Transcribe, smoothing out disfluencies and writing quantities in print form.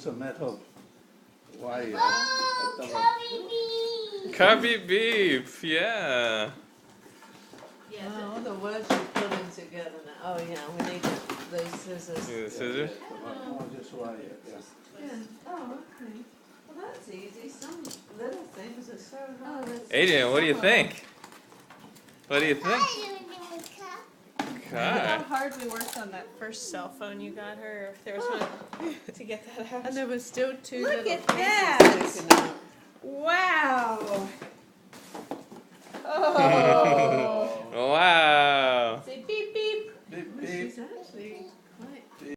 use a metal wire. Cubby beep, yeah. All the words you're putting together now. Oh yeah, we need those scissors. See the scissors? Just wire, yeah. Yeah. Oh, okay. Well, that's easy. Some little things are so hard. Adrienne, what do you think? What do you think? Look how hard we worked on that first cell phone you got her. If there was one to get that out. And there was still two Look little at pieces that. sticking out. Wow. Oh.